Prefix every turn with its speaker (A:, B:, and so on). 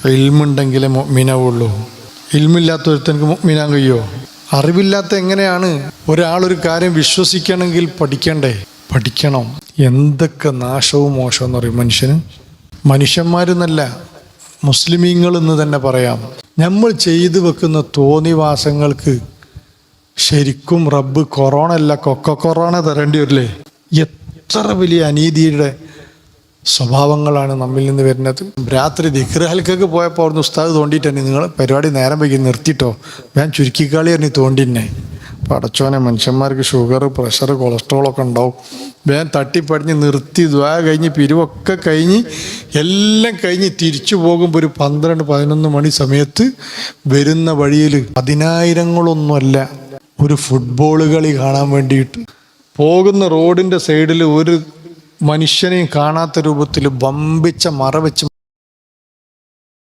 A: ഇൽമുണ്ടെങ്കിലേ മുഅ്മിനാവുള്ളൂ. ഇൽമില്ലാത്തൊരുത്തനക്ക് മുഅ്മിനാൻ കഴിയുമോ? അറിവില്ലാത്ത എങ്ങനെയാണ് ഒരാളൊരു കാര്യം വിശ്വസിക്കണമെങ്കിൽ പഠിക്കണം. എന്തൊക്കെ നാശവും മോശവും എന്ന് പറയും മനുഷ്യന്. മനുഷ്യന്മാരെന്നല്ല, മുസ്ലിമീങ്ങൾ എന്ന് തന്നെ പറയാം. നമ്മൾ ചെയ്തു വെക്കുന്ന തോന്നിവാസങ്ങൾക്ക് ശരിക്കും റബ്ബ് കൊറോണ അല്ല കൊറോണ തരേണ്ടി വരില്ലേ? എത്ര വലിയ അനീതിയുടെ സ്വഭാവങ്ങളാണ് നമ്മിൽ നിന്ന് വരുന്നത്. രാത്രി ദിക്ർ ഹൽക്കൊക്കെ പോയപ്പോൾ അവിടുന്ന് ഉസ്താദ് തോണ്ടിയിട്ടെന്നെ, നിങ്ങൾ പരിപാടി നേരം വൈകി നിർത്തിയിട്ടോ, ഞാൻ ചുരുക്കിക്കാളി തന്നെ തോണ്ടിന്നെ. പടച്ചോനെ, മനുഷ്യന്മാർക്ക് ഷുഗർ, പ്രഷർ, കൊളസ്ട്രോളൊക്കെ ഉണ്ടാവും. വേഗം തട്ടിപ്പടിഞ്ഞ് നിർത്തി ദുആ കഴിഞ്ഞ് പിരിവൊക്കെ കഴിഞ്ഞ് എല്ലാം കഴിഞ്ഞ് തിരിച്ചു പോകുമ്പോൾ ഒരു 12-11 മണി സമയത്ത് വരുന്ന വഴിയിൽ 10,000-ങ്ങളൊന്നുമല്ല, ഒരു ഫുട്ബോൾ കളി കാണാൻ വേണ്ടിയിട്ട് പോകുന്ന റോഡിൻ്റെ സൈഡിൽ ഒരു മനുഷ്യനെയും കാണാത്ത രൂപത്തിൽ വമ്പിച്ച മറ വെച്ച്